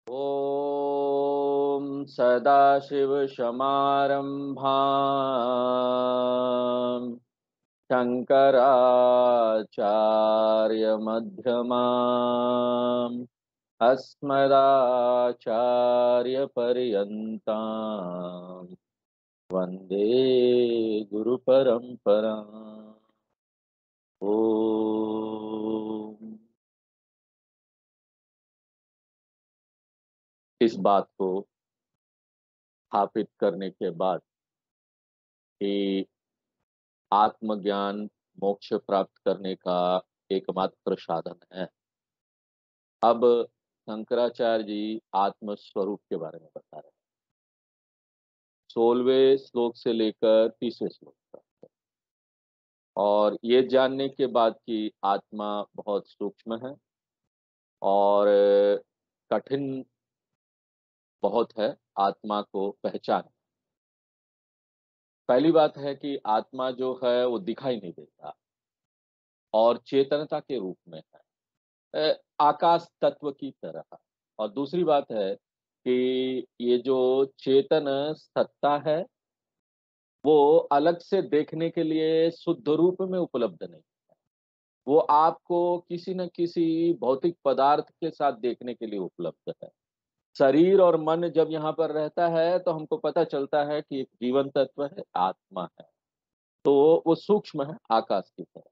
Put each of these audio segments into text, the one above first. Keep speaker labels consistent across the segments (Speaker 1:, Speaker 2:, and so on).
Speaker 1: ॐ सदाशिवसमारम्भां शङ्कराचार्यमध्यमाम् अस्मदाचार्यपर्यन्तां वन्दे गुरुपरम्पराम्। ॐ इस बात को स्थापित करने के बाद कि आत्मज्ञान मोक्ष प्राप्त करने का एकमात्र साधन है। अब शंकराचार्य जी आत्म स्वरूप के बारे में बता रहे हैं। 16वें श्लोक से लेकर 30वें श्लोक तक। और ये जानने के बाद कि आत्मा बहुत सूक्ष्म है और कठिन बहुत है आत्मा को पहचान। पहली बात है कि आत्मा जो है वो दिखाई नहीं देता और चेतनता के रूप में है, आकाश तत्व की तरह। और दूसरी बात है कि ये जो चेतन सत्ता है वो अलग से देखने के लिए शुद्ध रूप में उपलब्ध नहीं। वो आपको किसी न किसी भौतिक पदार्थ के साथ देखने के लिए उपलब्ध है। शरीर और मन जब यहाँ पर रहता है तो हमको पता चलता है कि एक जीवन तत्व है, आत्मा है, तो वो सूक्ष्म है आकाश की तरह।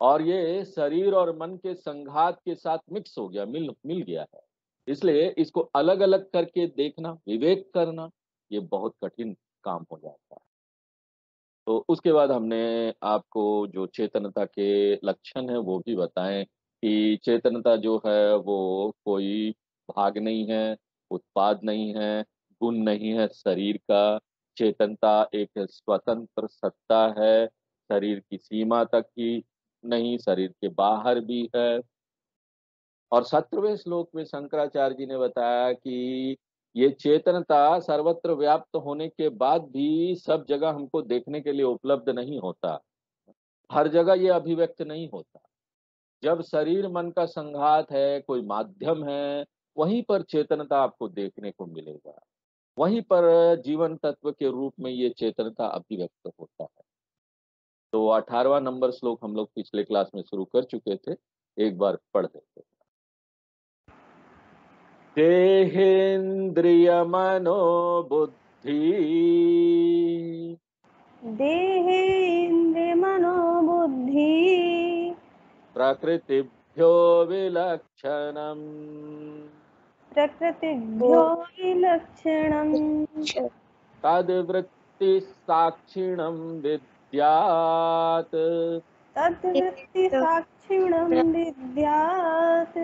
Speaker 1: और ये शरीर और मन के संघात के साथ मिक्स हो गया, मिल मिल गया है। इसलिए इसको अलग-अलग करके देखना, विवेक करना, ये बहुत कठिन काम हो जाता है। तो उसके बाद हमने आपको जो चेतनता के लक्षण हैं वो भी बताएँ कि चेतनता जो है वो कोई भाग नहीं है, उत्पाद नहीं है, गुण नहीं है शरीर का। चेतनता एक स्वतंत्र सत्ता है, शरीर की सीमा तक ही नहीं, शरीर के बाहर भी है। और 17वें श्लोक में शंकराचार्य जी ने बताया कि ये चेतनता सर्वत्र व्याप्त होने के बाद भी सब जगह हमको देखने के लिए उपलब्ध नहीं होता। हर जगह ये अभिव्यक्त नहीं होता। जब शरीर मन का संघात है, कोई माध्यम है, वहीं पर चेतनता आपको देखने को मिलेगा। वहीं पर जीवन तत्व के रूप में ये चेतनता अभिव्यक्त होता है। तो 18वां नंबर श्लोक हम लोग पिछले क्लास में शुरू कर चुके थे। एक बार पढ़ देते हैं। देहेन्द्रियमनोबुद्धि
Speaker 2: देहेन्द्रियमनोबुद्धि
Speaker 1: प्रकृतिभ्यो विलक्षणम्
Speaker 2: प्रकृतिभ्यो विलक्षणम्
Speaker 1: तद्वृत्तिसाक्षिणं विद्यात्
Speaker 2: तद्वृत्तिसाक्षिणं विद्यात्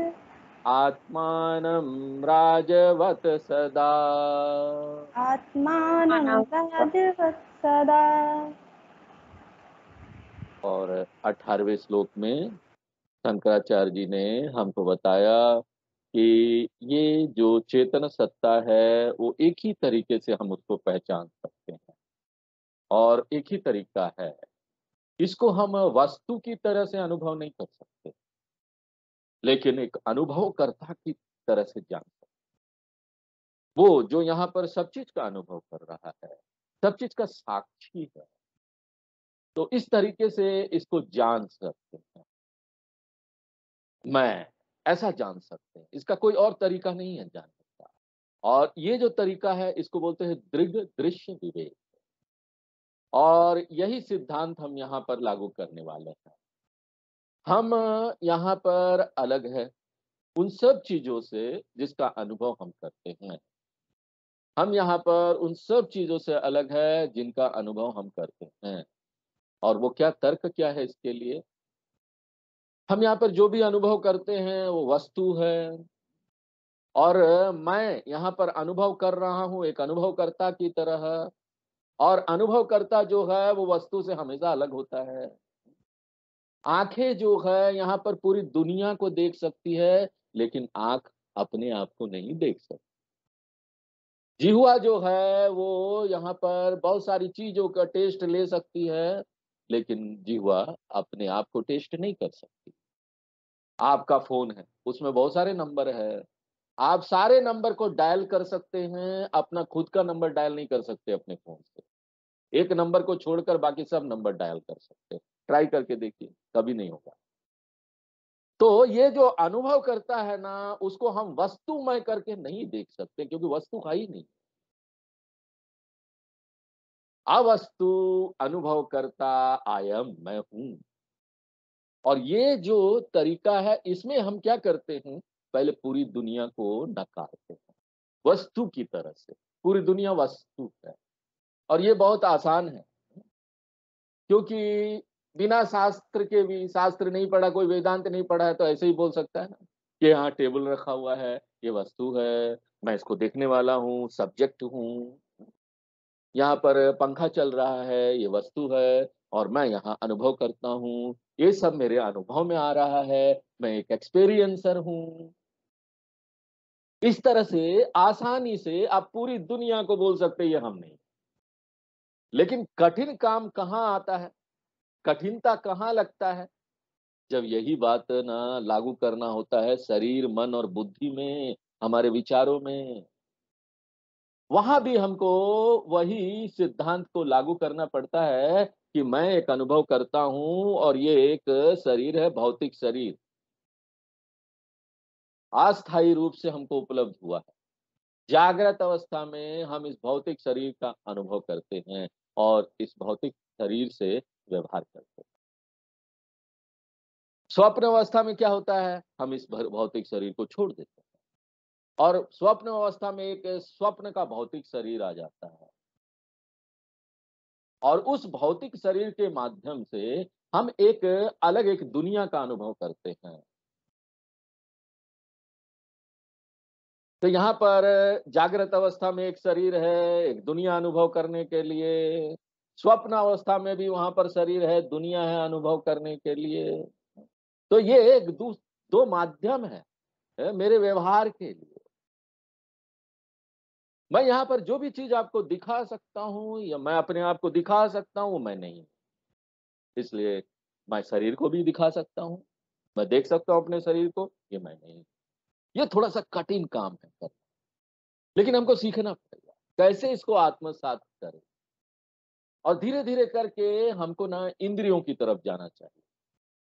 Speaker 1: आत्मानं राजवत् सदा।
Speaker 2: आत्मानं राजवत् सदा।
Speaker 1: और 18वें श्लोक में शंकराचार्य जी ने हमको बताया कि ये जो चेतन सत्ता है वो एक ही तरीके से हम उसको पहचान सकते हैं और एक ही तरीका है। इसको हम वस्तु की तरह से अनुभव नहीं कर सकते, लेकिन एक अनुभवकर्ता की तरह से जान सकते। वो जो यहाँ पर सब चीज का अनुभव कर रहा है, सब चीज का साक्षी है, तो इस तरीके से इसको जान सकते हैं। मैं ऐसा जान सकते हैं, इसका कोई और तरीका नहीं है जानने का। और ये जो तरीका है इसको बोलते हैं दृग दृश्य विवेक। और यही सिद्धांत हम यहाँ पर लागू करने वाले हैं। हम यहाँ पर अलग है उन सब चीजों से जिसका अनुभव हम करते हैं। हम यहाँ पर उन सब चीजों से अलग है जिनका अनुभव हम करते हैं। और वो क्या तर्क क्या है इसके लिए? हम यहाँ पर जो भी अनुभव करते हैं वो वस्तु है और मैं यहाँ पर अनुभव कर रहा हूँ एक अनुभवकर्ता की तरह। और अनुभवकर्ता जो है वो वस्तु से हमेशा अलग होता है। आंखें जो है यहाँ पर पूरी दुनिया को देख सकती है, लेकिन आंख अपने आप को नहीं देख सकती। जिह्वा जो है वो यहाँ पर बहुत सारी चीजों का टेस्ट ले सकती है, लेकिन जिह्वा अपने आप को टेस्ट नहीं कर सकती। आपका फोन है, उसमें बहुत सारे नंबर है, आप सारे नंबर को डायल कर सकते हैं, अपना खुद का नंबर डायल नहीं कर सकते अपने फ़ोन से। एक नंबर को छोड़कर बाकी सब नंबर डायल कर सकते हैं। ट्राई करके देखिए, कभी नहीं होगा। तो ये जो अनुभव करता है ना, उसको हम वस्तुमय करके नहीं देख सकते क्योंकि वस्तु है ही नहीं। अवस्तु अनुभव करता अयम मैं हूँ। और ये जो तरीका है, इसमें हम क्या करते हैं, पहले पूरी दुनिया को नकारते हैं, वस्तु की तरह से। पूरी दुनिया वस्तु है और ये बहुत आसान है, क्योंकि बिना शास्त्र के भी, शास्त्र नहीं पढ़ा, कोई वेदांत नहीं पढ़ा है, तो ऐसे ही बोल सकता है ना, कि हाँ, टेबल रखा हुआ है, ये वस्तु है, मैं इसको देखने वाला हूँ, सब्जेक्ट हूँ। यहाँ पर पंखा चल रहा है, ये वस्तु है और मैं यहाँ अनुभव करता हूँ। ये सब मेरे अनुभव में आ रहा है, मैं एक एक्सपीरियंसर हूँ। इस तरह से आसानी से आप पूरी दुनिया को बोल सकते हैं, ये हम नहीं। लेकिन कठिन काम कहाँ आता है? कठिनता कहाँ लगता है? जब यही बात ना लागू करना होता है शरीर, मन और बुद्धि में, हमारे विचारों में। वहाँ भी हमको वही सिद्धांत को लागू करना पड़ता है कि मैं एक अनुभव करता हूँ और ये एक शरीर है, भौतिक शरीर। अस्थायी रूप से हमको उपलब्ध हुआ है। जागृत अवस्था में हम इस भौतिक शरीर का अनुभव करते हैं और इस भौतिक शरीर से व्यवहार करते हैं। स्वप्न अवस्था में क्या होता है? हम इस भौतिक शरीर को छोड़ देते हैं और स्वप्न अवस्था में एक स्वप्न का भौतिक शरीर आ जाता है। और उस भौतिक शरीर के माध्यम से हम एक अलग एक दुनिया का अनुभव करते हैं। तो यहाँ पर जागृत अवस्था में एक शरीर है, एक दुनिया अनुभव करने के लिए। स्वप्न अवस्था में भी वहाँ पर शरीर है, दुनिया है अनुभव करने के लिए। तो ये एक दो माध्यम है मेरे व्यवहार के लिए। मैं यहाँ पर जो भी चीज़ आपको दिखा सकता हूँ या मैं अपने आप को दिखा सकता हूँ, वो मैं नहीं। इसलिए मैं शरीर को भी दिखा सकता हूँ, मैं देख सकता हूँ अपने शरीर को, ये मैं नहीं। ये थोड़ा-सा कठिन काम है करना, लेकिन हमको सीखना पड़ेगा, कैसे इसको आत्मसात करें। और धीरे-धीरे करके हमको ना इंद्रियों की तरफ जाना चाहिए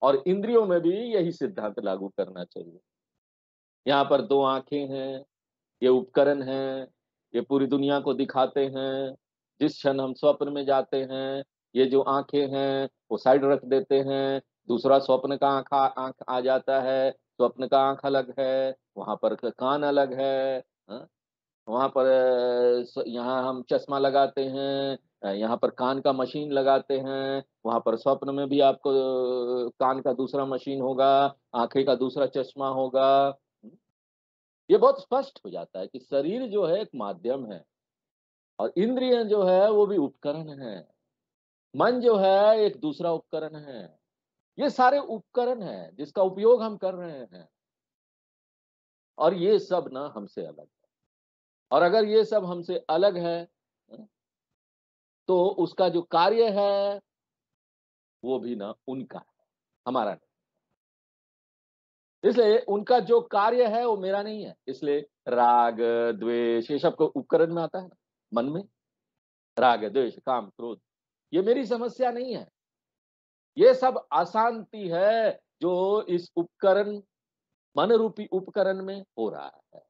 Speaker 1: और इंद्रियों में भी यही सिद्धांत लागू करना चाहिए। यहाँ पर 2 आँखें हैं, ये उपकरण हैं, ये पूरी दुनिया को दिखाते हैं। जिस क्षण हम स्वप्न में जाते हैं, ये जो आँखें हैं, वो साइड रख देते हैं, दूसरा स्वप्न का आँख आ जाता है, स्वप्न का आँख अलग है, वहाँ पर कान अलग है, हाँ? वहाँ पर यहाँ हम चश्मा लगाते हैं, यहाँ पर कान का मशीन लगाते हैं, वहाँ पर स्वप्न में भी आपको कान का दूसरा मशीन होगा, आँखें का दूसरा चश्मा होगा। ये बहुत स्पष्ट हो जाता है कि शरीर जो है एक माध्यम है और इंद्रिय जो है वो भी उपकरण है। मन जो है एक दूसरा उपकरण है। ये सारे उपकरण हैं जिसका उपयोग हम कर रहे हैं और ये सब ना हमसे अलग है। और अगर ये सब हमसे अलग है, तो उसका जो कार्य है वो भी ना उनका है, हमारा नहीं। इसलिए उनका जो कार्य है वो मेरा नहीं है। इसलिए राग, द्वेष ये सब को उपकरण में आता है ना, मन में राग, द्वेष, काम, क्रोध, ये मेरी समस्या नहीं है। ये सब अशांति है जो इस उपकरण, मन रूपी उपकरण में हो रहा है।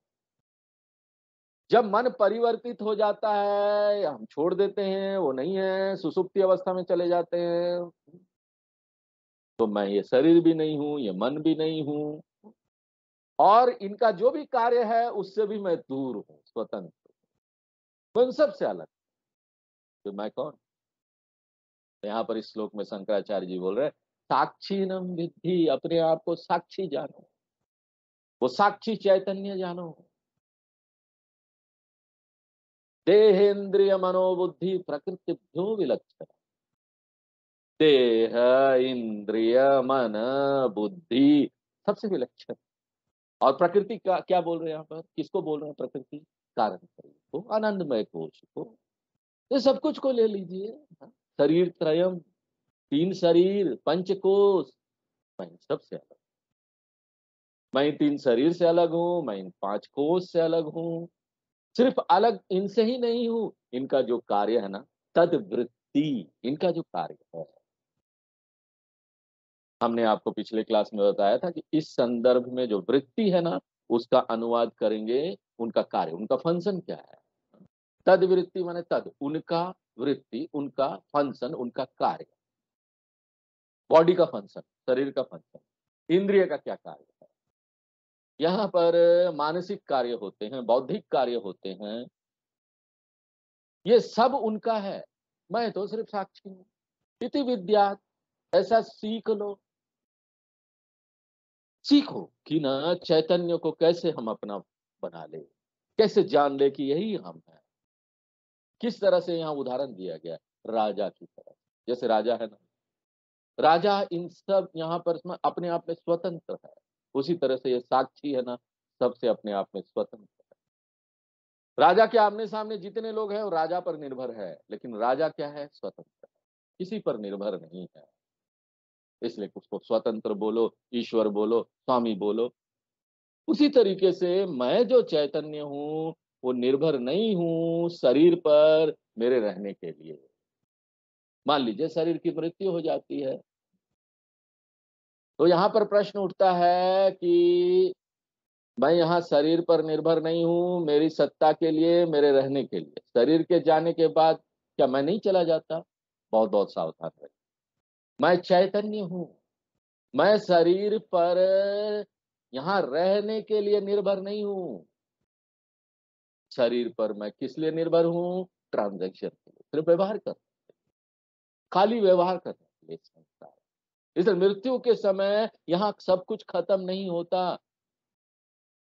Speaker 1: जब मन परिवर्तित हो जाता है, हम छोड़ देते हैं, वो नहीं है, सुषुप्ति अवस्था में चले जाते हैं, तो मैं ये शरीर भी नहीं हूँ, ये मन भी नहीं हूँ और इनका जो भी कार्य है उससे भी मैं दूर हूँ, स्वतंत्र। मैं उन सब से अलग। तो मैं कौन? यहाँ पर इस श्लोक में शंकराचार्य जी बोल रहे हैं, साक्षीणम विद्धि, अपने आप को साक्षी जानो, वो साक्षी चैतन्य जानो। देहेन्द्रिय मनोबुद्धि प्रकृतिभ्यो विलक्षण। देह, इंद्रिय, मन, बुद्धि सबसे विलक्षण। और प्रकृति का क्या बोल रहे हैं यहाँ पर? किसको बोल रहे हैं प्रकृति? कारण शरीर को, आनंदमय कोश को, ये सब कुछ को ले लीजिए। हाँ, शरीर त्रयम, 3 शरीर, पंचकोश, मैं सबसे अलग। मैं इन 3 शरीर से अलग हूँ, मैं इन 5 कोश से अलग हूँ। सिर्फ अलग इनसे ही नहीं हूँ, इनका जो कार्य है ना, तद्वृत्ति, इनका जो कार्य है। हमने आपको पिछले क्लास में बताया था कि इस संदर्भ में जो वृत्ति है ना, उसका अनुवाद करेंगे उनका कार्य, उनका फंक्शन क्या है। तद्वृत्ति माने तद, उनका, वृत्ति, उनका फंक्शन, उनका कार्य। बॉडी का फंक्शन, शरीर का फंक्शन, इंद्रिय का क्या कार्य है। यहाँ पर मानसिक कार्य होते हैं, बौद्धिक कार्य होते हैं, ये सब उनका है। मैं तो सिर्फ साक्षी हूँ। इति विद्यात्, ऐसा सीख लो। सीखो कि ना चैतन्य को कैसे हम अपना बना ले, कैसे जान ले कि यही हम हैं। किस तरह से यहाँ उदाहरण दिया गया, राजा की तरह। जैसे राजा है ना, राजा इन सब यहाँ पर अपने आप में स्वतंत्र है। उसी तरह से ये साक्षी है ना, सबसे अपने आप में स्वतंत्र है। राजा के आमने सामने जितने लोग हैं वो राजा पर निर्भर है, लेकिन राजा क्या है, स्वतंत्र है, किसी पर निर्भर नहीं है। इसलिए उसको स्वतंत्र बोलो, ईश्वर बोलो, स्वामी बोलो। उसी तरीके से मैं जो चैतन्य हूँ वो निर्भर नहीं हूँ शरीर पर मेरे रहने के लिए। मान लीजिए शरीर की मृत्यु हो जाती है, तो यहाँ पर प्रश्न उठता है कि मैं यहाँ शरीर पर निर्भर नहीं हूँ मेरी सत्ता के लिए, मेरे रहने के लिए। शरीर के जाने के बाद क्या मैं नहीं चला जाता? बहुत बहुत सावधान रहिए। मैं चैतन्य हूँ, मैं शरीर पर यहाँ रहने के लिए निर्भर नहीं हूँ। शरीर पर मैं किस लिए निर्भर हूँ? ट्रांजैक्शन के लिए, सिर्फ व्यवहार कर, खाली व्यवहार करने के लिए संसार। इसलिए मृत्यु के समय यहाँ सब कुछ खत्म नहीं होता।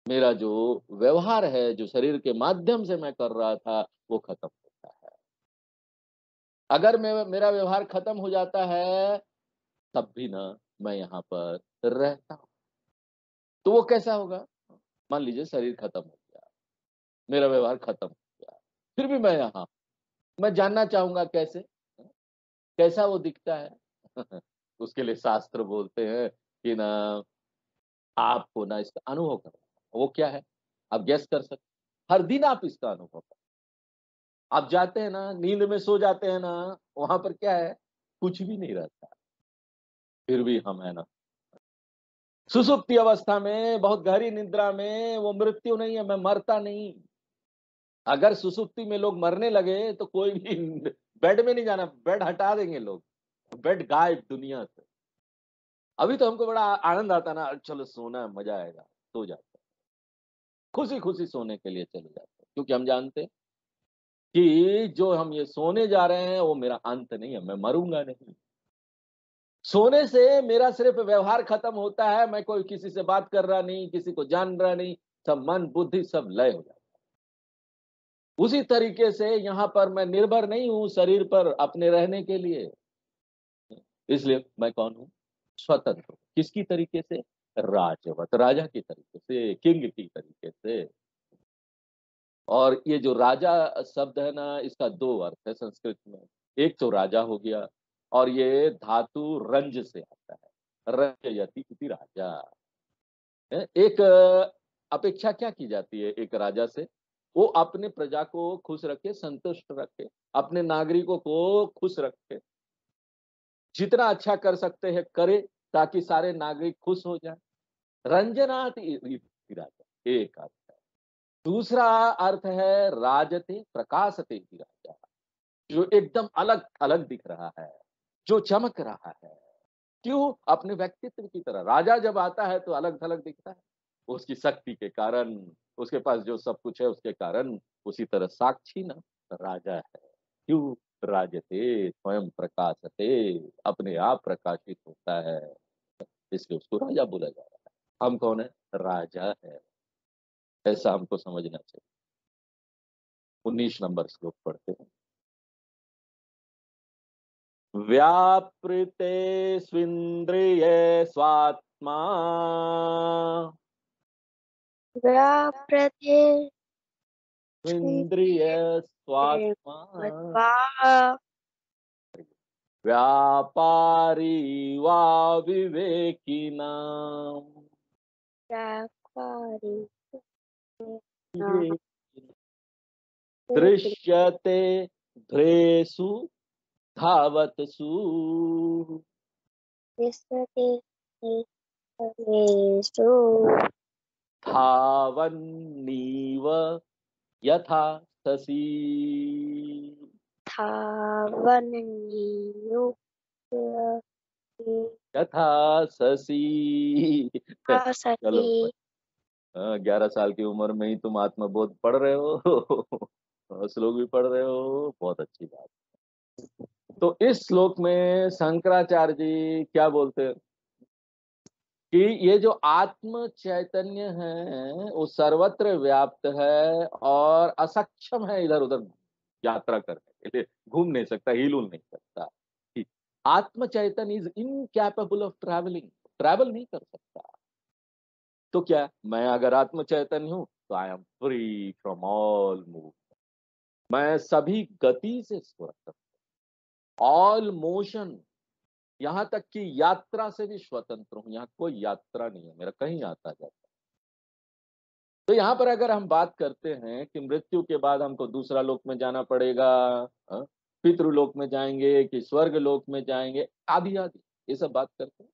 Speaker 1: मेरा जो व्यवहार है, जो शरीर के माध्यम से मैं कर रहा था, वो खत्म होता है। अगर मेरा व्यवहार खत्म हो जाता है, तब भी ना मैं यहाँ पर रहता हूँ। तो वो कैसा होगा? मान लीजिए शरीर खत्म हो गया, मेरा व्यवहार खत्म हो गया, फिर भी मैं यहाँ, मैं जानना चाहूंगा कैसे, कैसा वो दिखता है। उसके लिए शास्त्र बोलते हैं कि ना आपको ना इसका अनुभव करना। वो क्या है, आप गेस कर सकते। हर दिन आप इसका अनुभव करें। आप जाते हैं ना, नींद में सो जाते हैं ना, वहां पर क्या है, कुछ भी नहीं रहता, फिर भी हम है ना। सुसुप्ति अवस्था में, बहुत गहरी निद्रा में, वो मृत्यु नहीं है, मैं मरता नहीं। अगर सुसुप्ति में लोग मरने लगे तो कोई भी बेड में नहीं जाना, बेड हटा देंगे लोग, बेड गायब दुनिया से। अभी तो हमको बड़ा आनंद आता ना, चलो सोना है, मजा आएगा, सो जाते हैं, खुशी खुशी सोने के लिए चले जाते हैं, क्योंकि हम जानते हैं कि जो हम ये सोने जा रहे हैं वो मेरा अंत नहीं है, मैं मरूंगा नहीं। सोने से मेरा सिर्फ व्यवहार खत्म होता है, मैं कोई किसी से बात कर रहा नहीं, किसी को जान रहा नहीं, सब मन बुद्धि सब लय हो जाता है। उसी तरीके से यहाँ पर मैं निर्भर नहीं हूँ शरीर पर अपने रहने के लिए। इसलिए मैं कौन हूँ? स्वतंत्र हूँ। किसकी तरीके से? राजवत, राजा की तरीके से, किंग की तरीके से। और ये जो राजा शब्द है ना, इसका दो अर्थ है संस्कृत में। एक तो राजा हो गया, और ये धातु रंज से आता है, रंजयति इति राजा। एक अपेक्षा क्या की जाती है एक राजा से? वो अपने प्रजा को खुश रखे, संतुष्ट रखे, अपने नागरिकों को खुश रखे, जितना अच्छा कर सकते हैं करे, ताकि सारे नागरिक खुश हो जाए। रंजनात इति राजा एक अर्थ है। दूसरा अर्थ है राजते प्रकाशते इति राजा, जो एकदम अलग अलग दिख रहा है, जो चमक रहा है। क्यों? अपने व्यक्तित्व की तरह। राजा जब आता है तो अलग थलग दिखता है, उसकी शक्ति के कारण, उसके पास जो सब कुछ है उसके कारण। उसी तरह साक्षी ना राजा है। क्यों? राजते स्वयं प्रकाशते, अपने आप प्रकाशित होता है, इसलिए उसको राजा बोला जा रहा है। हम कौन है? राजा है। ऐसा हमको समझना चाहिए। 19 नंबर श्लोक पढ़ते हैं। व्यापृते स्विन्द्रिये स्वात्मा
Speaker 3: व्याप्रते
Speaker 1: स्विन्द्रिय स्वात्मा
Speaker 3: मत्वा
Speaker 1: व्यापारी वा विवेकिनाम्। ये दृश्यते ध्रेषु धावतसु धावन्नीव यथा शशि यथा शशि। चलो, 11 साल की उम्र में ही तुम आत्मबोध पढ़ रहे हो और श्लोक भी पढ़ रहे हो, बहुत अच्छी बात। तो इस श्लोक में शंकराचार्य जी क्या बोलते हैं कि ये जो आत्म चैतन्य है वो सर्वत्र व्याप्त है और असक्षम है इधर उधर यात्रा करने के लिए, घूम नहीं सकता, हिल नहीं सकता। Atma Chaitanya is incapable of travelling, travel नहीं कर सकता। तो क्या, मैं अगर आत्म चैतन्य हूं तो I am free from all move, मैं सभी गति से स्वतंत्र, ऑल मोशन, यहां तक कि यात्रा से भी स्वतंत्र हूं। यहाँ कोई यात्रा नहीं है मेरा, कहीं आता जाता। तो यहाँ पर अगर हम बात करते हैं कि मृत्यु के बाद हमको दूसरा लोक में जाना पड़ेगा, पितृलोक में जाएंगे कि स्वर्ग लोक में जाएंगे, आदि आदि ये सब बात करते हैं।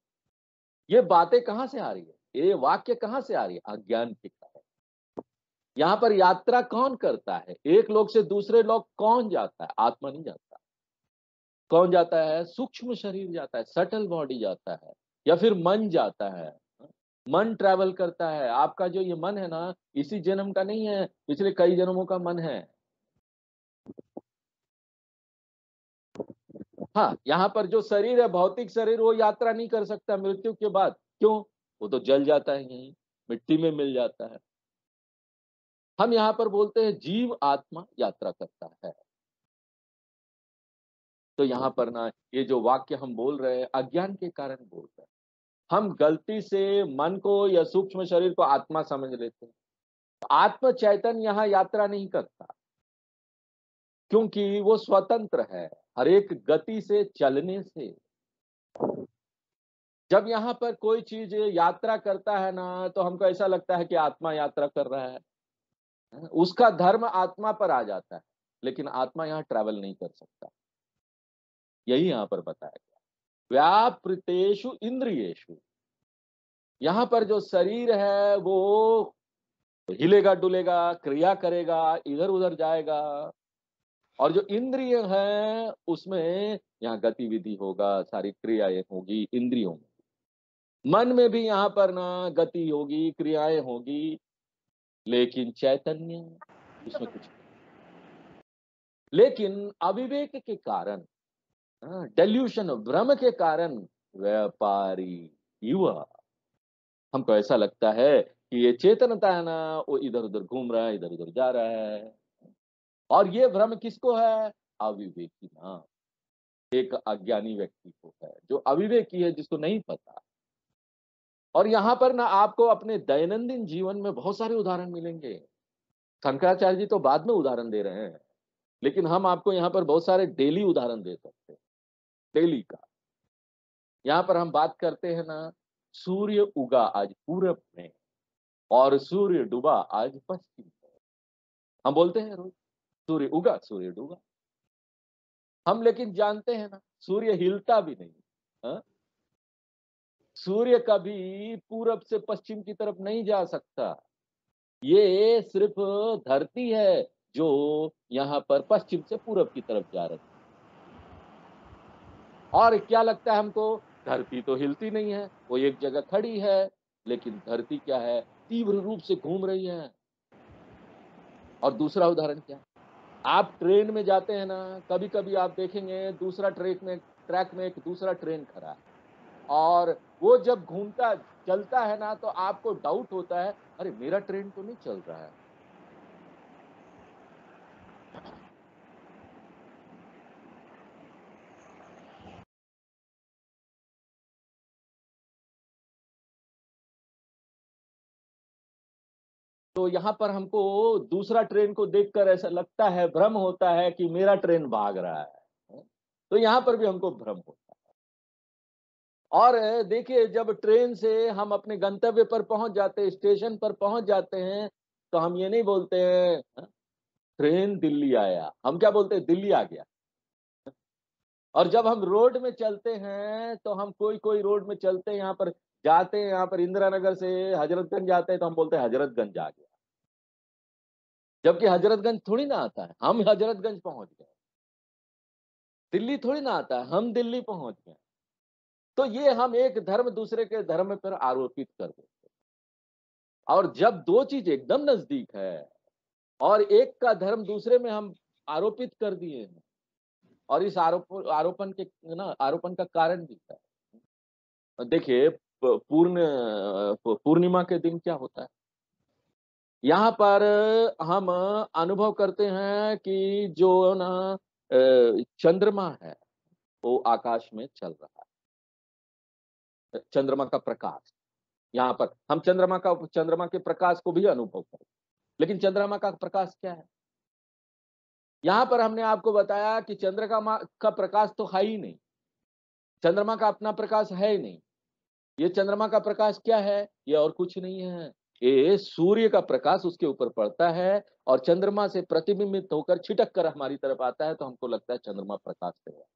Speaker 1: ये बातें कहां से आ रही है, ये वाक्य कहां से आ रही है? अज्ञान के कारण। यहाँ पर यात्रा कौन करता है? एक लोक से दूसरे लोक कौन जाता है? आत्मा नहीं जाता। कौन जाता है? सूक्ष्म शरीर जाता है, सटल बॉडी जाता है, या फिर मन जाता है। मन ट्रैवल करता है। आपका जो ये मन है ना, इसी जन्म का नहीं है, पिछले कई जन्मों का मन है। हाँ, यहाँ पर जो शरीर है, भौतिक शरीर, वो यात्रा नहीं कर सकता मृत्यु के बाद। क्यों? वो तो जल जाता है, यहीं मिट्टी में मिल जाता है। हम यहाँ पर बोलते हैं जीव आत्मा यात्रा करता है। तो यहाँ पर ना ये जो वाक्य हम बोल रहे हैं, अज्ञान के कारण बोल रहे हैं। हम गलती से मन को या सूक्ष्म शरीर को आत्मा समझ लेते हैं। आत्म चैतन्य यहाँ यात्रा नहीं करता, क्योंकि वो स्वतंत्र है हर एक गति से, चलने से। जब यहाँ पर कोई चीज यात्रा करता है ना, तो हमको ऐसा लगता है कि आत्मा यात्रा कर रहा है, उसका धर्म आत्मा पर आ जाता है। लेकिन आत्मा यहाँ ट्रैवल नहीं कर सकता, यही यहाँ पर बताया गया। व्यापृतेषु इंद्रियेषु, यहाँ पर जो शरीर है वो हिलेगा डुलेगा, क्रिया करेगा, इधर उधर जाएगा, और जो इंद्रिय है उसमें यहाँ गतिविधि होगा, सारी क्रियाएं होगी इंद्रियों में। मन में भी यहाँ पर ना गति होगी, क्रियाएं होगी, लेकिन चैतन्य उसमें कुछ नहीं। लेकिन अविवेक के कारण, डेल्यूशन, भ्रम के कारण व्यापारी युवा, हमको ऐसा लगता है कि ये चेतनता है ना, वो इधर उधर घूम रहा है, इधर उधर जा रहा है। और ये भ्रम किसको है? अविवेकी ना, एक अज्ञानी व्यक्ति को है, जो अविवेकी है, जिसको नहीं पता। और यहाँ पर ना आपको अपने दैनंदिन जीवन में बहुत सारे उदाहरण मिलेंगे। शंकराचार्य जी तो बाद में उदाहरण दे रहे हैं, लेकिन हम आपको यहाँ पर बहुत सारे डेली उदाहरण दे सकते हैं, डेली का। यहाँ पर हम बात करते हैं ना, सूर्य उगा आज पूरब में और सूर्य डूबा आज पश्चिम में। हम बोलते हैं रोज सूर्य उगा, सूर्य डूबा। हम लेकिन जानते हैं ना, सूर्य हिलता भी नहीं। हा? सूर्य कभी पूरब से पश्चिम की तरफ नहीं जा सकता। ये सिर्फ धरती है जो यहाँ पर पश्चिम से पूरब की तरफ जा रही है। और क्या लगता है हमको? धरती तो हिलती नहीं है, वो एक जगह खड़ी है, लेकिन धरती क्या है? तीव्र रूप से घूम रही है। और दूसरा उदाहरण क्या? आप ट्रेन में जाते हैं ना, कभी कभी आप देखेंगे दूसरा ट्रैक में एक दूसरा ट्रेन खड़ा है, और वो जब घूमता चलता है ना, तो आपको डाउट होता है, अरे मेरा ट्रेन तो नहीं चल रहा है। तो यहाँ पर हमको दूसरा ट्रेन को देखकर ऐसा लगता है, भ्रम होता है कि मेरा ट्रेन भाग रहा है। तो यहाँ पर भी हमको भ्रम होता है। और देखिए जब ट्रेन से हम अपने गंतव्य पर पहुंच जाते हैं, स्टेशन पर पहुंच जाते हैं, तो हम ये नहीं बोलते हैं ट्रेन दिल्ली आया, हम क्या बोलते हैं दिल्ली आ गया। और जब हम रोड में चलते हैं तो हम कोई रोड में चलते हैं, यहाँ पर जाते हैं, यहाँ पर इंदिरा नगर से हजरतगंज जाते हैं तो हम बोलते हैं हजरतगंज आ गया, जबकि हजरतगंज थोड़ी ना आता है, हम हजरतगंज पहुंच गए। दिल्ली थोड़ी ना आता है, हम दिल्ली पहुंच गए। तो ये हम एक धर्म दूसरे के धर्म पर आरोपित कर देते हैं। और जब दो चीज एकदम नजदीक है और एक का धर्म दूसरे में हम आरोपित कर दिए हैं, और इस आरोपन का कारण भी है। देखिए पूर्णिमा के दिन क्या होता है, यहाँ पर हम अनुभव करते हैं कि जो ना चंद्रमा है वो आकाश में चल रहा है, चंद्रमा का प्रकाश। यहाँ पर हम चंद्रमा के प्रकाश को भी अनुभव करें, लेकिन चंद्रमा का प्रकाश क्या है? यहाँ पर हमने आपको बताया कि चंद्रमा का प्रकाश तो है ही नहीं, चंद्रमा का अपना प्रकाश है ही नहीं। ये चंद्रमा का प्रकाश क्या है? ये और कुछ नहीं है, ये सूर्य का प्रकाश उसके ऊपर पड़ता है और चंद्रमा से प्रतिबिंबित होकर छिटक कर हमारी तरफ आता है, तो हमको लगता है चंद्रमा प्रकाश दे रहा है।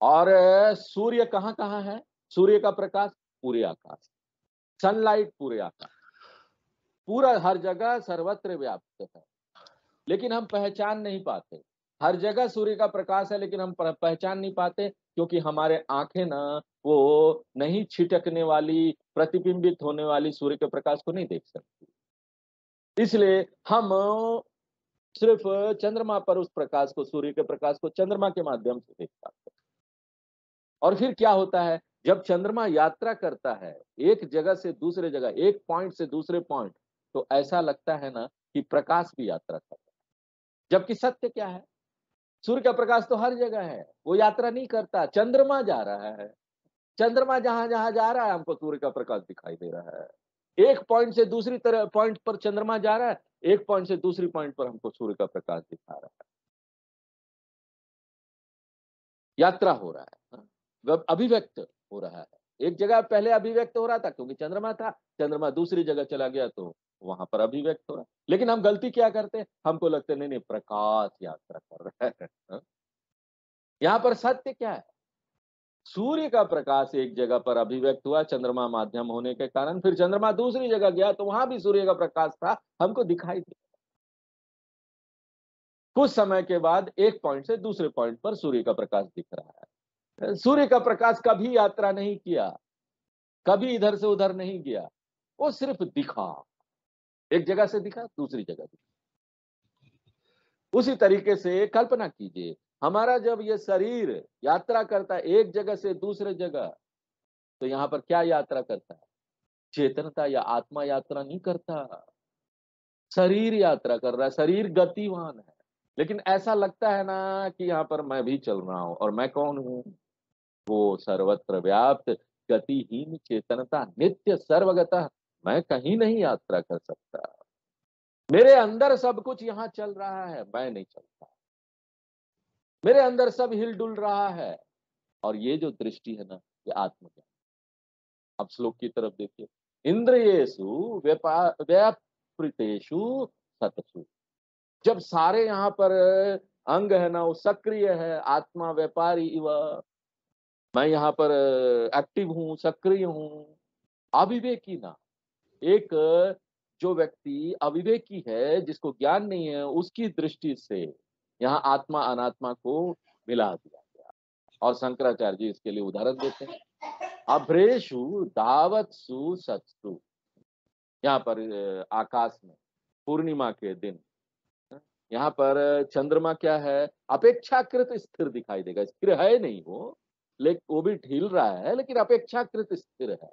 Speaker 1: और सूर्य कहाँ कहाँ है? सूर्य का प्रकाश पूरे आकाश, सनलाइट पूरे आकाश, पूरा हर जगह सर्वत्र व्याप्त है, लेकिन हम पहचान नहीं पाते। हर जगह सूर्य का प्रकाश है लेकिन हम पहचान नहीं पाते, क्योंकि हमारे आंखें ना वो नहीं छिटकने वाली, प्रतिबिंबित होने वाली सूर्य के प्रकाश को नहीं देख सकती। इसलिए हम सिर्फ चंद्रमा पर उस प्रकाश को, सूर्य के प्रकाश को चंद्रमा के माध्यम से देख पाते हैं। और फिर क्या होता है, जब चंद्रमा यात्रा करता है एक जगह से दूसरे जगह, एक पॉइंट से दूसरे पॉइंट, तो ऐसा लगता है ना कि प्रकाश भी यात्रा कर रहा है। जबकि सत्य क्या है? सूर्य का प्रकाश तो हर जगह है, वो यात्रा नहीं करता, चंद्रमा जा रहा है। चंद्रमा जहां जहां जा रहा है हमको सूर्य का प्रकाश दिखाई दे रहा है। एक पॉइंट से दूसरी तरह पॉइंट पर चंद्रमा जा रहा है, एक पॉइंट से दूसरी पॉइंट पर हमको सूर्य का प्रकाश दिखा रहा है। यात्रा हो रहा है, वह अभिव्यक्त हो रहा है। एक जगह पहले अभिव्यक्त हो रहा था क्योंकि चंद्रमा था, चंद्रमा दूसरी जगह चला गया तो वहां पर अभिव्यक्त हो रहा है। लेकिन हम गलती क्या करते हैं, हमको लगता है नहीं नहीं प्रकाश यात्रा कर रहा है। यहाँ पर सत्य क्या है? सूर्य का प्रकाश एक जगह पर अभिव्यक्त हुआ चंद्रमा माध्यम होने के कारण, फिर चंद्रमा दूसरी जगह गया तो वहां भी सूर्य का प्रकाश था, हमको दिखाई दिया। कुछ समय के बाद एक पॉइंट से दूसरे पॉइंट पर सूर्य का प्रकाश दिख रहा है। सूर्य का प्रकाश कभी यात्रा नहीं किया, कभी इधर से उधर नहीं गया, वो सिर्फ दिखा, एक जगह से दिखा दूसरी जगह दिखा। उसी तरीके से कल्पना कीजिए, हमारा जब ये शरीर यात्रा करता है एक जगह से दूसरे जगह, तो यहाँ पर क्या यात्रा करता है? चेतनता या आत्मा यात्रा नहीं करता, शरीर यात्रा कर रहा है, शरीर गतिवान है। लेकिन ऐसा लगता है ना कि यहाँ पर मैं भी चल रहा हूं, और मैं कौन हूं? वो सर्वत्र व्याप्त गतिहीन चेतनता, नित्य सर्वगतः, मैं कहीं नहीं यात्रा कर सकता। मेरे अंदर सब कुछ यहाँ चल रहा है, मैं नहीं चलता। मेरे अंदर सब हिलडुल रहा है। और ये जो दृष्टि है ना, ये आत्मज्ञान। अब श्लोक की तरफ देखिए, इंद्रियेषु व्यापृतेषु सतसु। जब सारे यहाँ पर अंग है ना वो सक्रिय है, आत्मा व्यापारी इव, मैं यहाँ पर एक्टिव हूँ, सक्रिय हूँ, अविवेकी ना। एक जो व्यक्ति अविवेकी है, जिसको ज्ञान नहीं है, उसकी दृष्टि से यहाँ आत्मा अनात्मा को मिला दिया गया। और शंकराचार्य जी इसके लिए उदाहरण देते हैं, अभ्रेषु दावत्सु सत्सु। यहाँ पर आकाश में पूर्णिमा के दिन यहाँ पर चंद्रमा क्या है? अपेक्षाकृत स्थिर दिखाई देगा, स्थिर है नहीं वो, लेकिन वो भी ढील रहा है, लेकिन अपेक्षाकृत स्थिर है।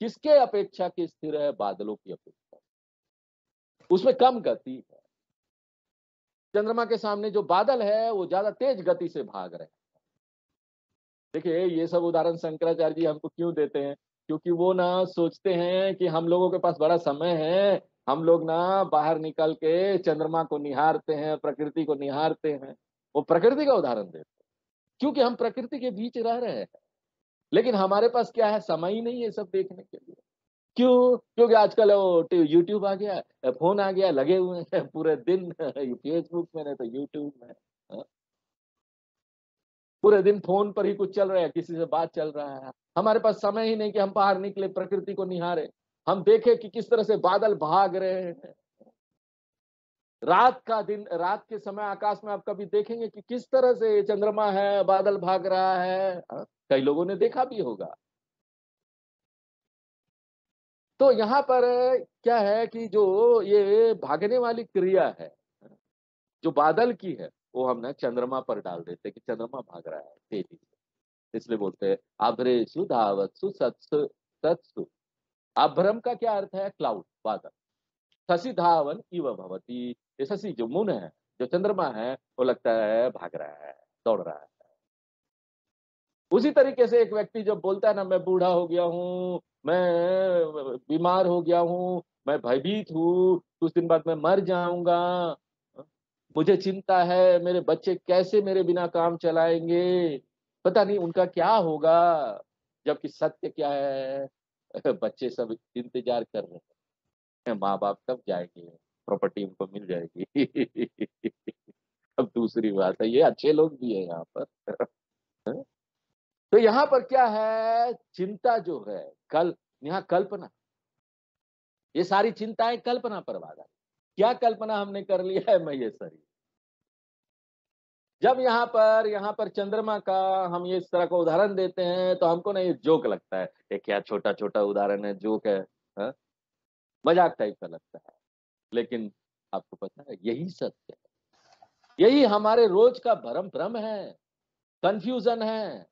Speaker 1: किसके अपेक्षा की स्थिर है? बादलों की अपेक्षा, उसमें कम गति है। चंद्रमा के सामने जो बादल है वो ज्यादा तेज गति से भाग रहे हैं। देखिए ये सब उदाहरण शंकराचार्य जी हमको क्यों देते हैं? क्योंकि वो ना सोचते हैं कि हम लोगों के पास बड़ा समय है, हम लोग ना बाहर निकल के चंद्रमा को निहारते हैं, प्रकृति को निहारते हैं। वो प्रकृति का उदाहरण देते हैं। क्योंकि हम प्रकृति के बीच रह रहे हैं, लेकिन हमारे पास क्या है, समय ही नहीं है सब देखने के लिए। क्यों? क्योंकि आजकल वो यूट्यूब आ गया, फोन आ गया, लगे हुए हैं पूरे दिन फेसबुक में नहीं तो यूट्यूब में। हाँ, पूरे दिन फोन पर ही कुछ चल रहा है, किसी से बात चल रहा है। हमारे पास समय ही नहीं कि हम बाहर निकले, प्रकृति को निहारे, हम देखें कि किस तरह से बादल भाग रहे हैं। रात के समय आकाश में आप कभी देखेंगे कि किस तरह से चंद्रमा है, बादल भाग रहा है। हाँ, कई लोगों ने देखा भी होगा। तो यहाँ पर क्या है कि जो ये भागने वाली क्रिया है, जो बादल की है, वो हम ना चंद्रमा पर डाल देते हैं कि चंद्रमा भाग रहा है तेजी से। इसलिए बोलते हैं आभ्रेषु धावत्सु सत्सु तत्सु। आभ्रम का क्या अर्थ है? क्लाउड, बादल। शशि धावन इव भवती, ये शशि जो मून है, जो चंद्रमा है, वो लगता है भाग रहा है, दौड़ रहा है। उसी तरीके से एक व्यक्ति जब बोलता है ना, मैं बूढ़ा हो गया हूँ, मैं बीमार हो गया हूँ, मैं भयभीत हूँ, कुछ दिन बाद मैं मर जाऊंगा, मुझे चिंता है, मेरे बच्चे कैसे मेरे बिना काम चलाएंगे, पता नहीं उनका क्या होगा। जबकि सत्य क्या है? बच्चे सब इंतजार कर रहे हैं, माँ बाप कब जाएंगे, प्रॉपर्टी उनको मिल जाएगी। अब दूसरी बात है, ये अच्छे लोग भी है यहाँ पर। तो यहाँ पर क्या है, चिंता जो है, यहाँ कल्पना, ये सारी चिंताएं कल्पना पर आधारित। क्या कल्पना हमने कर लिया है? मैं ये शरीर। जब यहाँ पर चंद्रमा का हम ये इस तरह का उदाहरण देते हैं तो हमको ना ये जोक लगता है, ये क्या छोटा छोटा उदाहरण है, जोक है, हाँ? मजाक टाइप का लगता है। लेकिन आपको पता है यही सत्य है, यही हमारे रोज का भ्रम भ्रम है, कंफ्यूजन है।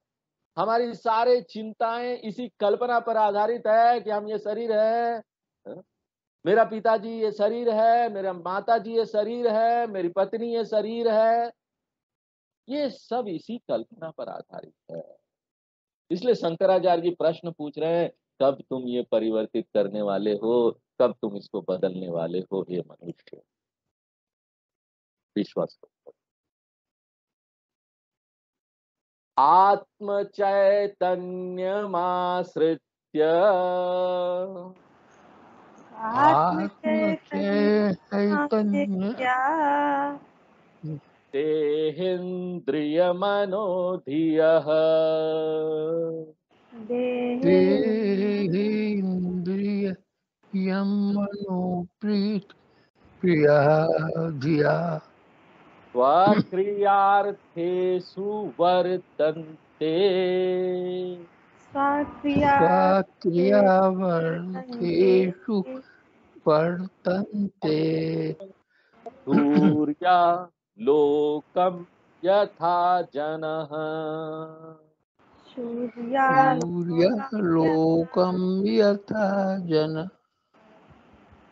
Speaker 1: हमारी सारे चिंताएं इसी कल्पना पर आधारित है कि हम ये शरीर है, हाँ? मेरा पिताजी ये शरीर है, मेरा माताजी ये शरीर है, मेरी पत्नी ये शरीर है। ये सब इसी कल्पना पर आधारित है। इसलिए शंकराचार्य जी प्रश्न पूछ रहे हैं, कब तुम ये परिवर्तित करने वाले हो, कब तुम इसको बदलने वाले हो, ये मनुष्य, विश्वास करो। आत्म चैतन्यमाश्रित्य
Speaker 3: आत्मचैतन्य
Speaker 2: आत्मचैतन्यमाश्रित्य
Speaker 1: देहेन्द्रियमनोधियः
Speaker 2: देहे
Speaker 3: देहेन्द्रिय यम मनोप्रीत प्रिया धिया
Speaker 1: स्वक्रियार्थेषु वर्तन्ते
Speaker 2: स्वाक्रिया वर्तन्ते
Speaker 3: स्वक्रियावर्थेषु वर्तन्ते
Speaker 1: सूर्या लोकं यथा जनः।
Speaker 3: सूर्यलोकं यथा जन।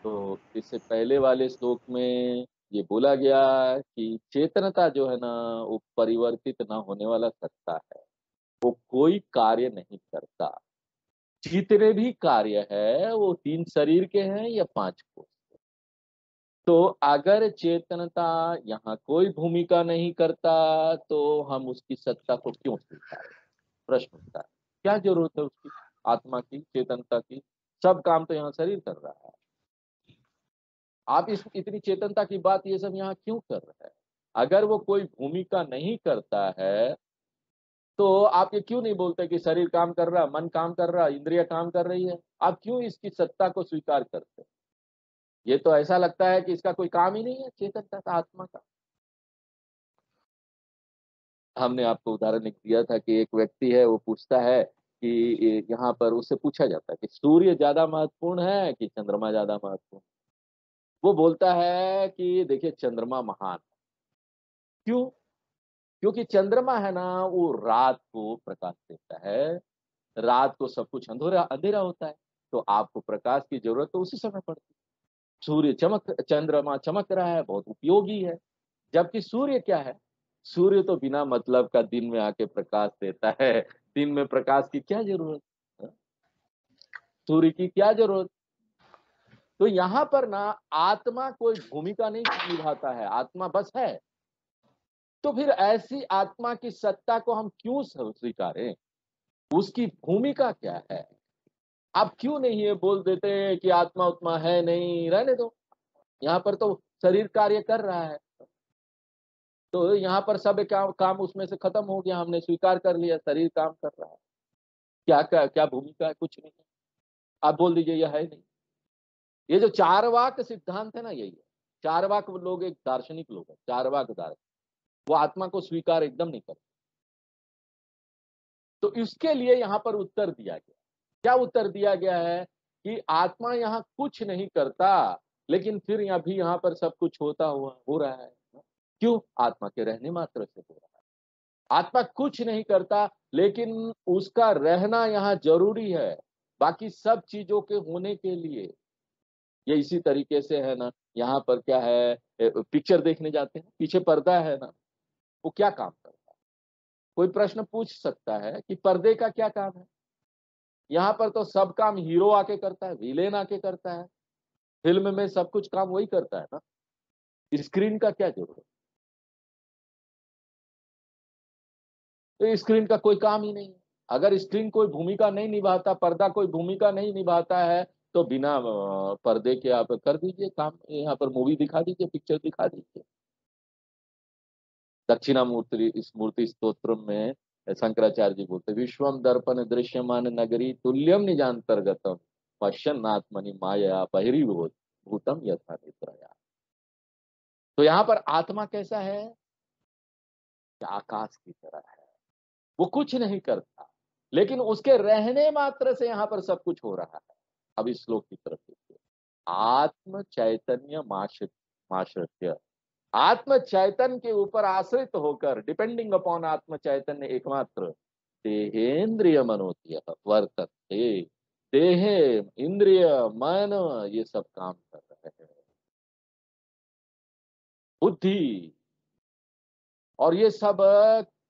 Speaker 1: तो इससे पहले वाले श्लोक में ये बोला गया कि चेतनता जो है ना, वो परिवर्तित ना होने वाला सत्ता है, वो कोई कार्य नहीं करता। जितने भी कार्य है वो 3 शरीर के हैं या 5 को। तो अगर चेतनता यहाँ कोई भूमिका नहीं करता तो हम उसकी सत्ता को क्यों स्वीकारें? प्रश्न उठता है, क्या जरूरत है उसकी, आत्मा की, चेतनता की? सब काम तो यहाँ शरीर कर रहा है। आप इस इतनी चेतनता की बात ये सब यहाँ क्यों कर रहे हैं? अगर वो कोई भूमिका नहीं करता है तो आप ये क्यों नहीं बोलते कि शरीर काम कर रहा, मन काम कर रहा, इंद्रिय काम कर रही है? आप क्यों इसकी सत्ता को स्वीकार करते हैं? ये तो ऐसा लगता है कि इसका कोई काम ही नहीं है, चेतनता का, आत्मा का। हमने आपको उदाहरण एक दिया था कि एक व्यक्ति है, वो पूछता है कि यहाँ पर उससे पूछा जाता है कि सूर्य ज्यादा महत्वपूर्ण है कि चंद्रमा ज्यादा महत्वपूर्ण? वो बोलता है कि देखिए चंद्रमा महान है। क्यों? क्योंकि चंद्रमा है ना, वो रात को प्रकाश देता है, रात को सब कुछ अंधेरा अंधेरा होता है, तो आपको प्रकाश की जरूरत तो उसी समय पड़ती है। चंद्रमा चमक रहा है, बहुत उपयोगी है। जबकि सूर्य क्या है? सूर्य तो बिना मतलब का दिन में आके प्रकाश देता है। दिन में प्रकाश की क्या जरूरत? हाँ? सूर्य की क्या जरूरत? तो यहाँ पर ना आत्मा कोई भूमिका नहीं निभाता है, आत्मा बस है। तो फिर ऐसी आत्मा की सत्ता को हम क्यों स्वीकारें? उसकी भूमिका क्या है? आप क्यों नहीं ये बोल देते हैं कि आत्मा उत्मा है नहीं, रहने दो। यहाँ पर तो शरीर कार्य कर रहा है, तो यहाँ पर सब काम काम उसमें से खत्म हो गया, हमने स्वीकार कर लिया शरीर काम कर रहा है। क्या क्या क्या भूमिका है? कुछ नहीं है। आप बोल दीजिए यह है नहीं। ये जो चारवाक सिद्धांत है ना, यही है। चारवाक लोग एक दार्शनिक लोग है, चारवाक दार्शनिक, वो आत्मा को स्वीकार एकदम नहीं करते। तो इसके लिए यहाँ पर उत्तर दिया गया। क्या उत्तर दिया गया है? कि आत्मा यहाँ कुछ नहीं करता, लेकिन फिर यहाँ पर सब कुछ होता हुआ हो रहा है। क्यों? आत्मा के रहने मात्र से हो रहा है। आत्मा कुछ नहीं करता, लेकिन उसका रहना यहाँ जरूरी है बाकी सब चीजों के होने के लिए। ये इसी तरीके से है ना, यहाँ पर क्या है, पिक्चर देखने जाते हैं, पीछे पर्दा है ना, वो क्या काम करता है? कोई प्रश्न पूछ सकता है कि पर्दे का क्या काम है? यहाँ पर तो सब काम हीरो आके करता है, विलेन आके करता है। फिल्म में सब कुछ काम वही करता है ना, स्क्रीन का क्या जरूरत? तो स्क्रीन का कोई काम ही नहीं है। अगर स्क्रीन कोई भूमिका नहीं निभाता, पर्दा कोई भूमिका नहीं निभाता है, तो बिना पर्दे के आप कर दीजिए काम, यहाँ पर मूवी दिखा दीजिए, पिक्चर दिखा दीजिए। दक्षिणामूर्ति स्मृति स्तोत्र में शंकराचार्य जी बोलते, विश्वम दर्पण दृश्यमान नगरी तुल्यम निजांतर्गतम पश्यन आत्मनि माया बहिर्भूत भूतम यथा निद्रया। तो यहाँ पर आत्मा कैसा है? कि आकाश की तरह है, वो कुछ नहीं करता, लेकिन उसके रहने मात्र से यहाँ पर सब कुछ हो रहा है। अब इस श्लोक की तरफ देखिए, आत्म चैतन्य माश्रित्य, आत्म चैतन्य के ऊपर आश्रित होकर, डिपेंडिंग अपॉन आत्म चैतन्य एकमात्र, देहेन्द्रिय मनोतीय वर्तते, देह इंद्रिय मन ये सब काम कर रहे हैं, बुद्धि, और ये सब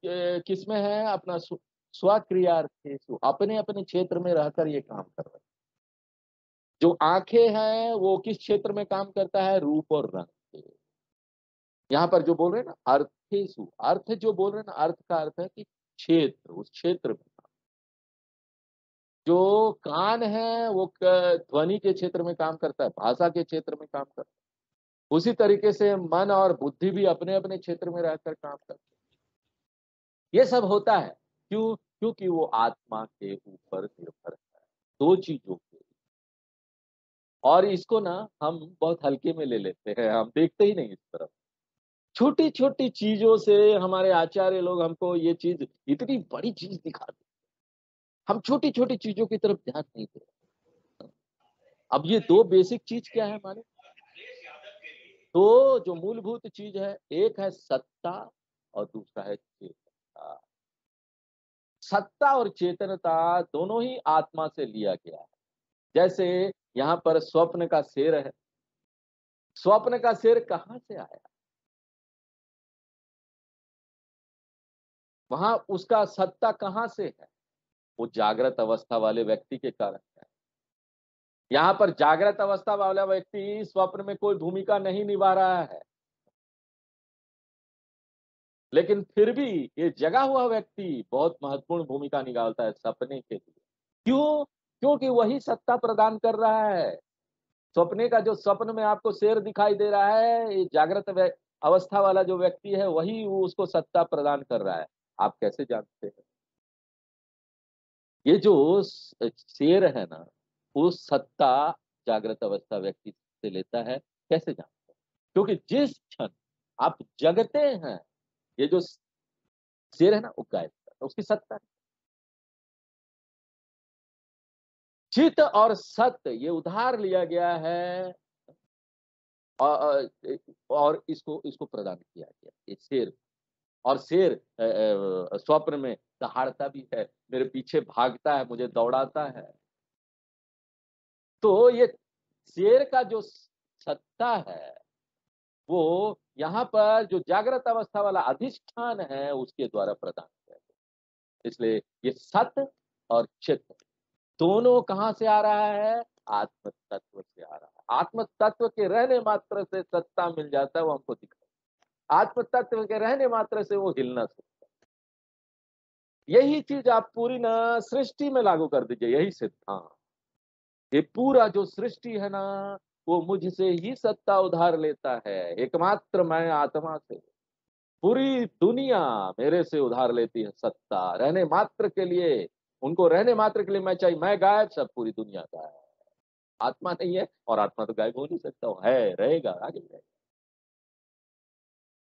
Speaker 1: किसमें है? अपना स्वक्रियार्थेषु, अपने अपने क्षेत्र में रहकर ये काम कर रहे हैं। जो आंखें हैं वो किस क्षेत्र में काम करता है? रूप और रंग के। यहाँ पर जो बोल रहे हैं ना अर्थेषु, अर्थ जो बोल रहे हैं ना, अर्थ का अर्थ है कि क्षेत्र, उस क्षेत्र में। जो कान है वो ध्वनि के क्षेत्र में काम करता है, भाषा के क्षेत्र में काम करता है। उसी तरीके से मन और बुद्धि भी अपने अपने क्षेत्र में रहकर काम करते हैं। ये सब होता है क्यों? क्योंकि वो आत्मा के ऊपर निर्भर है, दो चीजों के। और इसको ना हम बहुत हल्के में ले लेते हैं, हम देखते ही नहीं इस तरफ। छोटी छोटी चीजों से हमारे आचार्य लोग हमको ये चीज इतनी बड़ी चीज दिखा देते, हम छोटी छोटी चीजों की तरफ ध्यान नहीं दे रहे। अब ये दो बेसिक चीज क्या है हमारे? तो जो मूलभूत चीज है, एक है सत्ता और दूसरा है चेतनता। सत्ता और चेतनता दोनों ही आत्मा से लिया गया है। जैसे यहाँ पर स्वप्न का शेर है, स्वप्न का शेर कहाँ से आया? वहां उसका सत्ता कहाँ से है? वो जागृत अवस्था वाले व्यक्ति के कारण है। यहाँ पर जागृत अवस्था वाला व्यक्ति स्वप्न में कोई भूमिका नहीं निभा रहा है, लेकिन फिर भी ये जगा हुआ व्यक्ति बहुत महत्वपूर्ण भूमिका निभाता है सपने के लिए। क्यों? क्योंकि वही सत्ता प्रदान कर रहा है। सपने का जो स्वप्न में आपको शेर दिखाई दे रहा है, ये जागृत अवस्था वाला जो व्यक्ति है वही उसको सत्ता प्रदान कर रहा है। आप कैसे जानते हैं? ये जो शेर है ना, वो सत्ता जागृत अवस्था व्यक्ति से लेता है। कैसे जानते हैं? क्योंकि जिस क्षण आप जगते हैं, ये जो शेर है ना वो गायब करता है, उसकी सत्ता है। चित और सत्य ये उधार लिया गया है, और इसको इसको प्रदान किया गया ये शेर। और शेर स्वप्न में दहाड़ता भी है, मेरे पीछे भागता है, मुझे दौड़ाता है। तो ये शेर का जो सत्ता है, वो यहाँ पर जो जागृत अवस्था वाला अधिष्ठान है उसके द्वारा प्रदान किया गया। इसलिए ये सत्य और चित्त दोनों कहाँ से आ रहा है? आत्म तत्व से आ रहा है। आत्म तत्व के रहने मात्र से सत्ता मिल जाता है, वो हमको दिखता है। आत्म तत्व के रहने मात्र से वो हिल ना सकता। यही चीज आप पूरी ना सृष्टि में लागू कर दीजिए, यही सिद्धांत। ये पूरा जो सृष्टि है ना, वो मुझसे ही सत्ता उधार लेता है, एकमात्र मैं आत्मा से। पूरी दुनिया मेरे से उधार लेती है सत्ता, रहने मात्र के लिए। उनको रहने मात्र के लिए मैं चाहिए, मैं गायब, सब पूरी दुनिया गायब। आत्मा नहीं है, और आत्मा तो गायब हो नहीं सकता, वो है, रहेगा, आगे रहेगा।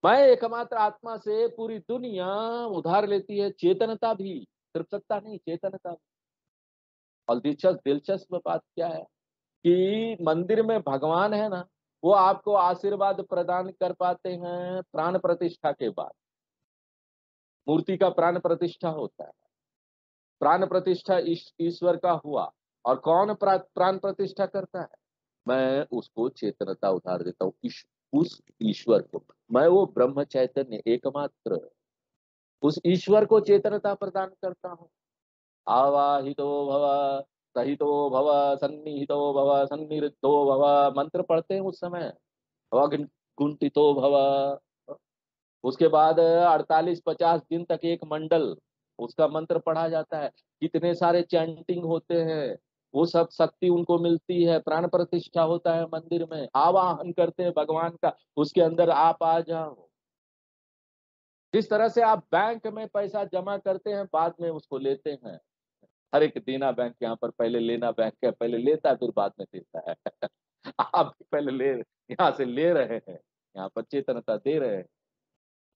Speaker 1: मैं एकमात्र आत्मा से पूरी दुनिया उधार लेती है, चेतनता भी, सिर्फ सत्ता नहीं, चेतनता भी। और दिलचस्प दिलचस्प बात क्या है कि मंदिर में भगवान है ना, वो आपको आशीर्वाद प्रदान कर पाते हैं प्राण प्रतिष्ठा के बाद। मूर्ति का प्राण प्रतिष्ठा होता है, प्राण प्रतिष्ठा ईश्वर का हुआ, और कौन प्राण प्रतिष्ठा करता है? मैं उसको चेतनता उधार देता हूँ, उस ईश्वर को। मैं वो ब्रह्म चैतन्य एकमात्र, उस ईश्वर को चेतनता प्रदान करता हूँ। आवाहितो भव, सहितो भव, सन्निहितो भव, सन्निरुद्धो भव, मंत्र पढ़ते हैं उस समय। अवगुंठितो भव। उसके बाद 48-50 दिन तक एक मंडल, उसका मंत्र पढ़ा जाता है। कितने सारे चैंटिंग होते हैं, वो सब शक्ति उनको मिलती है। प्राण प्रतिष्ठा होता है मंदिर में, आवाहन करते हैं भगवान का, उसके अंदर आप आ जाओ। जिस तरह से आप बैंक में पैसा जमा करते हैं, बाद में उसको लेते हैं। हर एक देना बैंक यहाँ पर, पहले लेना बैंक है, पहले लेता है फिर बाद में देता है। आप भी पहले ले, यहाँ से ले रहे हैं, यहाँ पर चेतनता दे रहे हैं।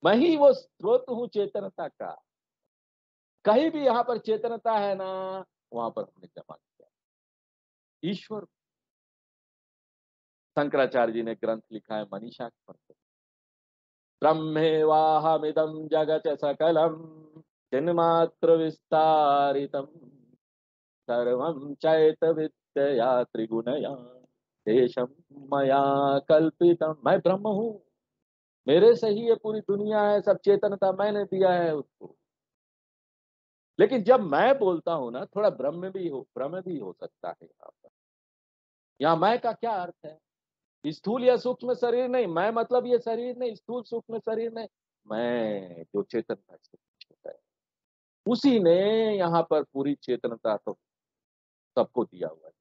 Speaker 1: मैं ही वो स्रोत हूँ चेतनता का। कहीं भी यहाँ पर चेतनता है ना, वहां पर हमने जमा किया ईश्वर। शंकराचार्य जी ने ग्रंथ लिखा है मनीषा पर, ब्रह्मेवाहमिदं जगत सकलम चिन्मात्र विस्तारितम सर्वं चैत विद्यया त्रिगुणया देशम मया कल्पितम। मैं ब्रह्म हूँ, मेरे से ही ये पूरी दुनिया है, सब चेतनता मैंने दिया है उसको। लेकिन जब मैं बोलता हूं ना, थोड़ा भ्रम भी हो सकता है यहाँ पर। यहाँ मैं का क्या अर्थ है? स्थूल या सूक्ष्म शरीर नहीं, मैं मतलब ये शरीर नहीं, स्थूल सूक्ष्म शरीर नहीं, मैं जो चेतनता से कुछ होता है, उसी ने यहाँ पर पूरी चेतनता तो सबको दिया हुआ है।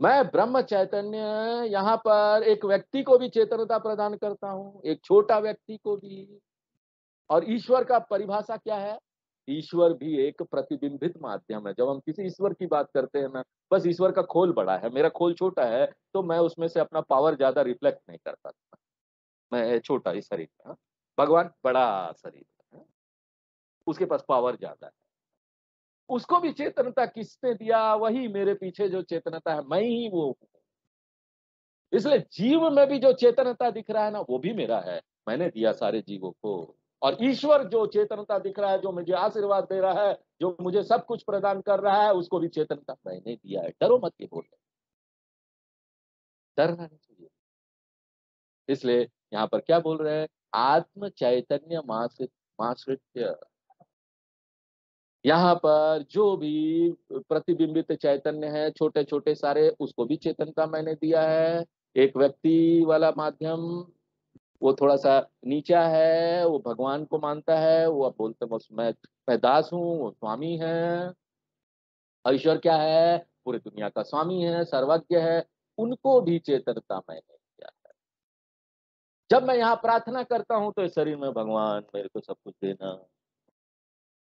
Speaker 1: मैं ब्रह्म चैतन्य यहाँ पर एक व्यक्ति को भी चेतनता प्रदान करता हूँ, एक छोटा व्यक्ति को भी। और ईश्वर का परिभाषा क्या है? ईश्वर भी एक प्रतिबिंबित माध्यम है। जब हम किसी ईश्वर की बात करते हैं ना, बस ईश्वर का खोल बड़ा है, मेरा खोल छोटा है, तो मैं उसमें से अपना पावर ज्यादा रिफ्लेक्ट नहीं कर पाता। मैं छोटा ही शरीर है, भगवान बड़ा शरीर है, उसके पास पावर ज्यादा है। उसको भी चेतनता किसने दिया? वही मेरे पीछे जो चेतनता है, मैं ही वो हूँ। इसलिए जीव में भी जो चेतनता दिख रहा है ना, वो भी मेरा है, मैंने दिया सारे जीवों को। और ईश्वर जो चेतनता दिख रहा है, जो मुझे आशीर्वाद दे रहा है, जो मुझे सब कुछ प्रदान कर रहा है, उसको भी चेतनता मैंने दिया है। डरो मत, ये बोल रहे, डरना नहीं चाहिए। इसलिए यहाँ पर क्या बोल रहे हैं? आत्म चैतन्य माश्रित्य। यहाँ पर जो भी प्रतिबिंबित चैतन्य है, छोटे छोटे सारे, उसको भी चेतनता मैंने दिया है। एक व्यक्ति वाला माध्यम, वो थोड़ा सा नीचा है, वो भगवान को मानता है, वो अब बोलते हैं बस मैं दास हूँ, वो स्वामी है। और ईश्वर क्या है? पूरी दुनिया का स्वामी है, सर्वज्ञ है। उनको भी चेतनता मैंने दिया है। जब मैं यहाँ प्रार्थना करता हूँ तो इस शरीर में भगवान मेरे को सब कुछ देना।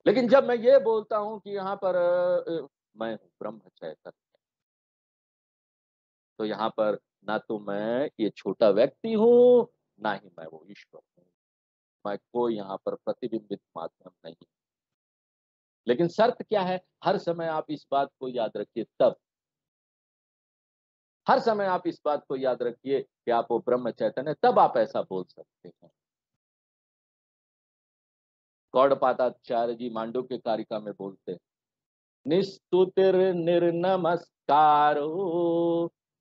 Speaker 1: लेकिन जब मैं ये बोलता हूँ कि यहाँ पर मैं हूँ ब्रह्म चैतन्य, तो यहाँ पर ना तो मैं ये छोटा व्यक्ति हूँ, ना ही मैं वो ईश्वर हूँ। मैं कोई यहाँ पर प्रतिबिंबित माध्यम नहीं। लेकिन शर्त क्या है? हर समय आप इस बात को याद रखिए, तब हर समय आप इस बात को याद रखिए कि आप वो ब्रह्म चैतन्य, तब आप ऐसा बोल सकते हैं। गौड़पादाचार्य जी मांडुक्य कारिका में बोलते हैं, निस्तुतिर निर्नमस्कारो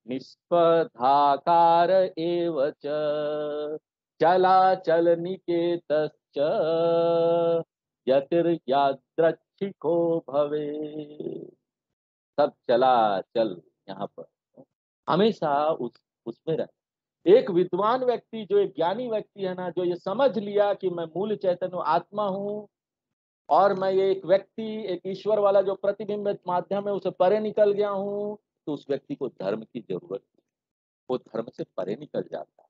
Speaker 1: निष्पधाकार एव च चलाचल निकेतश्च यतिर्यादृच्छिको भवे। सब चला चल यहाँ पर हमेशा उसमें रहे। एक विद्वान व्यक्ति, जो एक ज्ञानी व्यक्ति है ना, जो ये समझ लिया कि मैं मूल चैतन्य आत्मा हूँ और मैं ये एक व्यक्ति, एक ईश्वर वाला जो प्रतिबिंबित माध्यम है, उसे परे निकल गया हूँ, तो उस व्यक्ति को धर्म की जरूरत नहीं, वो धर्म से परे निकल जाता है।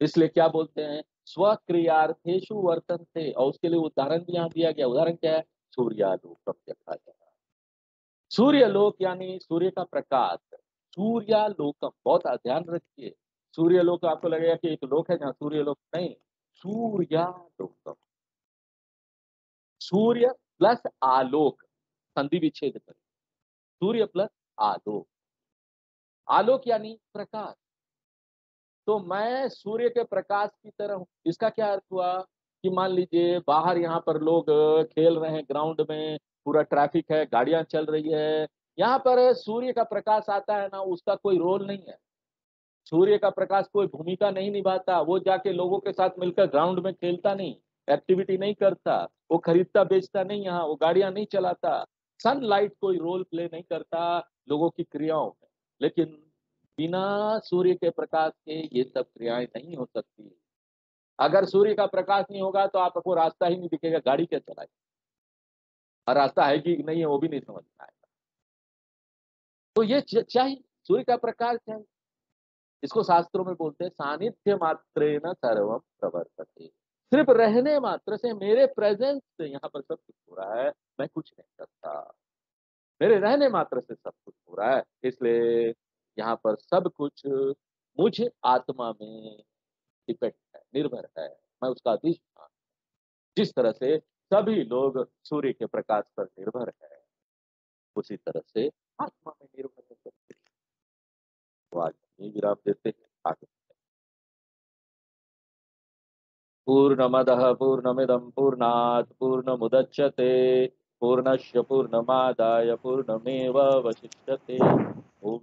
Speaker 1: इसलिए क्या बोलते हैं, स्वक्रियार्थेषु वर्तन्ते, और उसके लिए उदाहरण भी यहाँ दिया गया। उदाहरण क्या है, सूर्यालोकम यथा जरा। सूर्यलोक यानी सूर्य का प्रकाश। सूर्यालोकम, बहुत ध्यान रखिए, सूर्यलोक आपको लगेगा कि एक लोक है जहाँ सूर्यलोक, नहीं, सूर्यालोकम। सूर्य प्लस आलोक, संधि विच्छेद करें, सूर्य प्लस आलोक। आलोक यानी प्रकाश। तो मैं सूर्य के प्रकाश की तरह हूं। इसका क्या अर्थ हुआ कि मान लीजिए बाहर यहाँ पर लोग खेल रहे हैं, ग्राउंड में पूरा ट्रैफिक है, गाड़ियां चल रही है, यहाँ पर सूर्य का प्रकाश आता है ना, उसका कोई रोल नहीं है। सूर्य का प्रकाश कोई भूमिका नहीं निभाता, वो जाके लोगों के साथ मिलकर ग्राउंड में खेलता नहीं, एक्टिविटी नहीं करता, वो खरीदता बेचता नहीं, यहाँ वो गाड़ियां नहीं चलाता। सनलाइट कोई रोल प्ले नहीं करता लोगों की क्रियाओं में। लेकिन बिना सूर्य के प्रकाश के ये सब क्रियाएं नहीं हो सकती। अगर सूर्य का प्रकाश नहीं होगा तो आपको रास्ता ही नहीं दिखेगा, गाड़ी क्या चलाए, और रास्ता है कि नहीं है वो भी नहीं समझ में आएगा। तो ये चाहिए, सूर्य का प्रकाश चाहिए। इसको शास्त्रों में बोलते हैं सानिध्य मात्रेण सर्वम प्रवर्तते। सिर्फ रहने मात्र से, मेरे प्रेजेंस से यहाँ पर सब कुछ हो रहा है, मैं कुछ नहीं करता, मेरे रहने मात्र से सब कुछ हो रहा है। इसलिए यहाँ पर सब कुछ मुझ आत्मा में डिपेंड है, निर्भर है, मैं उसका अधिष्ठान। जिस तरह से सभी लोग सूर्य के प्रकाश पर निर्भर है, उसी तरह से आत्मा में निर्भर है सब कुछ। तो आज ये विराम देते हैं, आगे पूर्णमदः पूर्णमिदं पूर्णात् पूर्णमुदच्यते पूर्णस्य पूर्णमादाय पूर्णमेवावशिष्यते। ओम